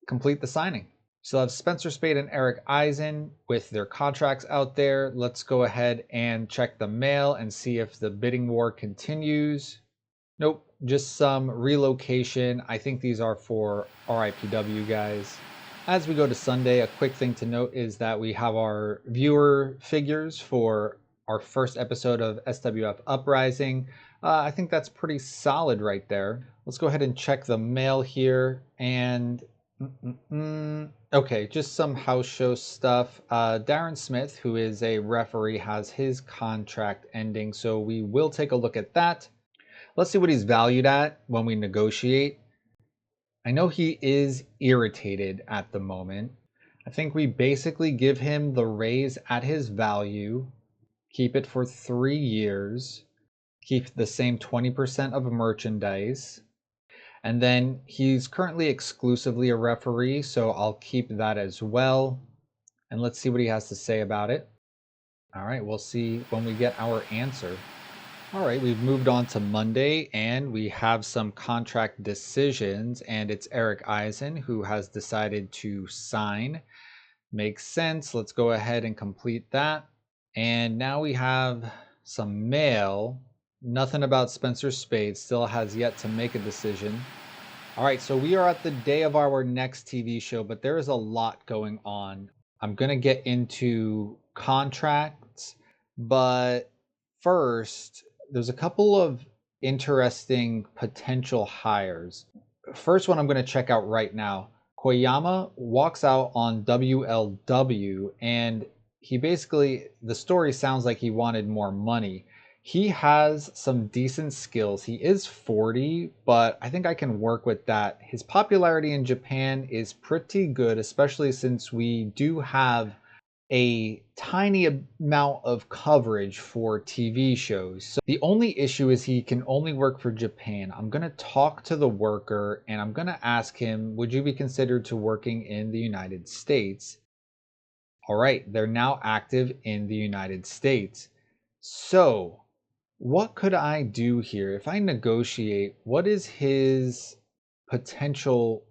complete the signing. So have Spencer Spade and Eric Eisen with their contracts out there. Let's go ahead and check the mail and see if the bidding war continues. Nope, just some relocation. I think these are for RIPW guys. As we go to Sunday, a quick thing to note is that we have our viewer figures for our first episode of SWF Uprising. I think that's pretty solid right there. Let's go ahead and check the mail here and okay, just some house show stuff. Darren Smith, who is a referee, has his contract ending, so we will take a look at that. Let's see what he's valued at when we negotiate. I know he is irritated at the moment. I think we basically give him the raise at his value, keep it for 3 years, keep the same 20% of merchandise. And then he's currently exclusively a referee, so I'll keep that as well. And let's see what he has to say about it. All right, we'll see when we get our answer. All right, we've moved on to Monday and we have some contract decisions, and it's Eric Eisen who has decided to sign. Makes sense. Let's go ahead and complete that. And now we have some mail. Nothing about Spencer Spade, still has yet to make a decision. All right, so we are at the day of our next TV show, but there is a lot going on. I'm going to get into contracts, but first, there's a couple of interesting potential hires. First one I'm going to check out right now. Koyama walks out on WLW, and the story sounds like he wanted more money. He has some decent skills. He is 40, but I think I can work with that. His popularity in Japan is pretty good, especially since we do have a tiny amount of coverage for TV shows. So the only issue is he can only work for Japan. I'm going to talk to the worker and I'm going to ask him, would you be considered to working in the United States? All right, they're now active in the United States. So what could I do here? If I negotiate, what is his potential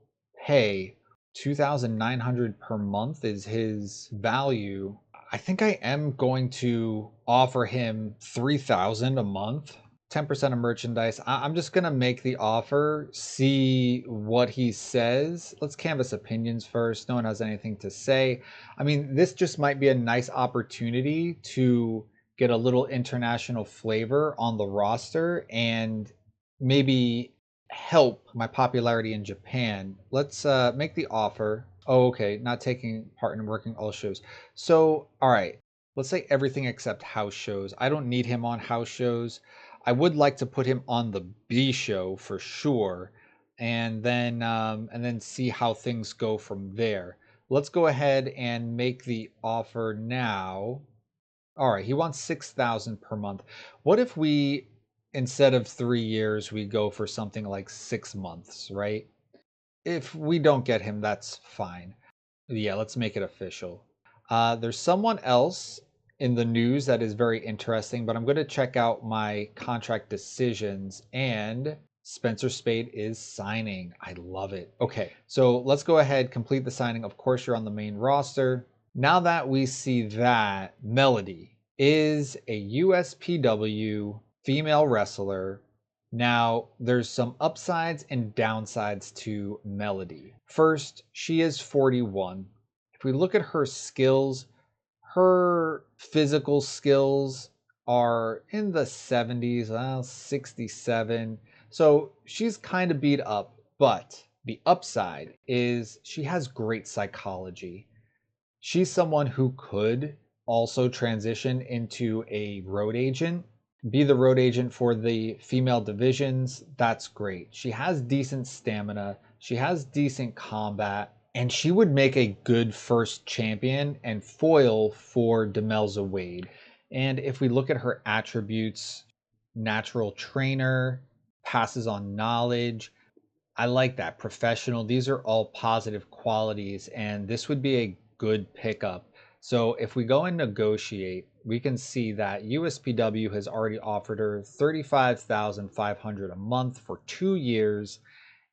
pay? 2,900 per month is his value. I think I am going to offer him 3,000 a month. 10% of merchandise. I'm just gonna make the offer, see what he says. Let's canvass opinions first. No one has anything to say. I mean, this just might be a nice opportunity to get a little international flavor on the roster and maybe help my popularity in Japan. Let's make the offer. Oh, okay, not taking part in working all shows. So, all right, let's say everything except house shows. I don't need him on house shows. I would like to put him on the B show for sure, and then see how things go from there. Let's go ahead and make the offer now. All right, he wants 6,000 per month. What if we, instead of 3 years, we go for something like 6 months, right? If we don't get him, that's fine. Yeah, let's make it official. There's someone else in the news that is very interesting, but I'm going to check out my contract decisions, and Spencer Spade is signing. I love it. Okay, so let's go ahead, complete the signing. Of course, you're on the main roster. Now that we see that, Melody is a USPW female wrestler. Now, there's some upsides and downsides to Melody. First, she is 41. If we look at her skills, Her physical skills are in the 70s, 67. So she's kind of beat up, but the upside is she has great psychology. She's someone who could also transition into a road agent, be the road agent for the female divisions. That's great. She has decent stamina, she has decent combat, and she would make a good first champion and foil for Demelza Wade. And if we look at her attributes, natural trainer, passes on knowledge, I like that. Professional. These are all positive qualities, and this would be a good pickup. So if we go and negotiate, we can see that USPW has already offered her $35,500 a month for 2 years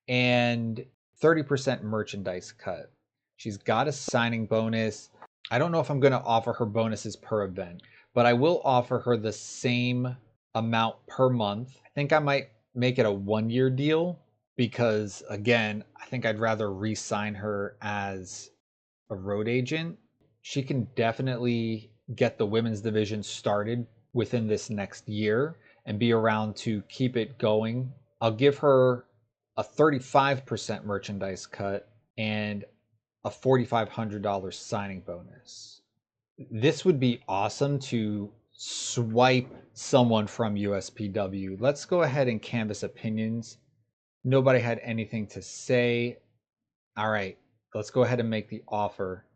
and 30% merchandise cut. She's got a signing bonus. I don't know if I'm going to offer her bonuses per event, but I will offer her the same amount per month. I think I might make it a 1-year deal because, again, I think I'd rather re-sign her as a road agent. She can definitely get the women's division started within this next year and be around to keep it going. I'll give her a 35% merchandise cut and a $4,500 signing bonus. This would be awesome to swipe someone from USPW. Let's go ahead and canvas opinions. Nobody had anything to say. All right, let's go ahead and make the offer.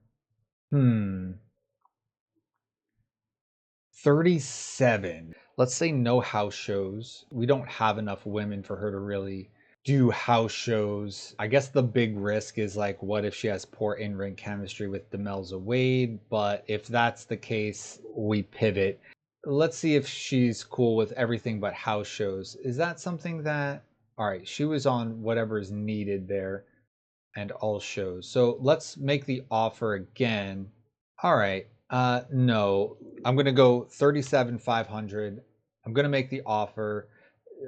37. Let's say no house shows. We don't have enough women for her to really do house shows. I guess the big risk is like, what if she has poor in-ring chemistry with Demelza Wade? But if that's the case, we pivot. Let's see if she's cool with everything but house shows. Is that something that... All right, she was on whatever's needed there and all shows. So let's make the offer again. All right, no, I'm going to go 37,500. I'm going to make the offer.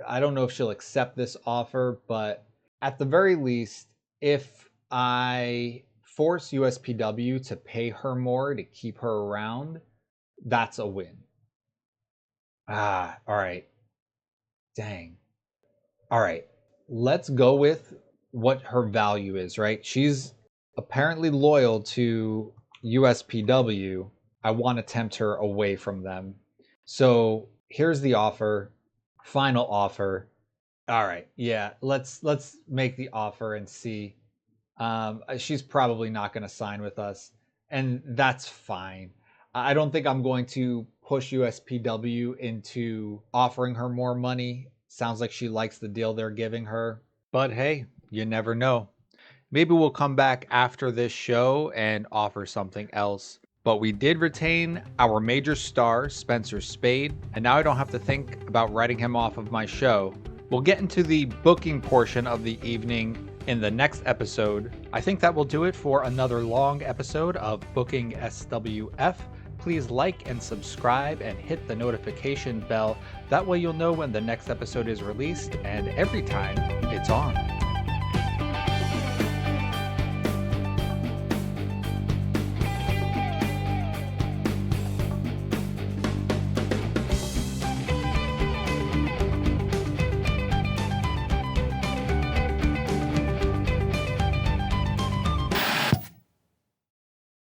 I don't know if she'll accept this offer, but at the very least, if I force USPW to pay her more to keep her around, that's a win. All right. Dang. All right, let's go with what her value is, right? She's apparently loyal to USPW. I want to tempt her away from them. So here's the offer, final offer. All right, yeah, let's make the offer and see. She's probably not going to sign with us, and that's fine. I don't think I'm going to push USPW into offering her more money. Sounds like she likes the deal they're giving her. But hey, you never know. Maybe we'll come back after this show and offer something else. But we did retain our major star, Spencer Spade, and now I don't have to think about writing him off of my show. We'll get into the booking portion of the evening in the next episode. I think that will do it for another long episode of Booking SWF. Please like and subscribe and hit the notification bell. That way you'll know when the next episode is released and every time it's on.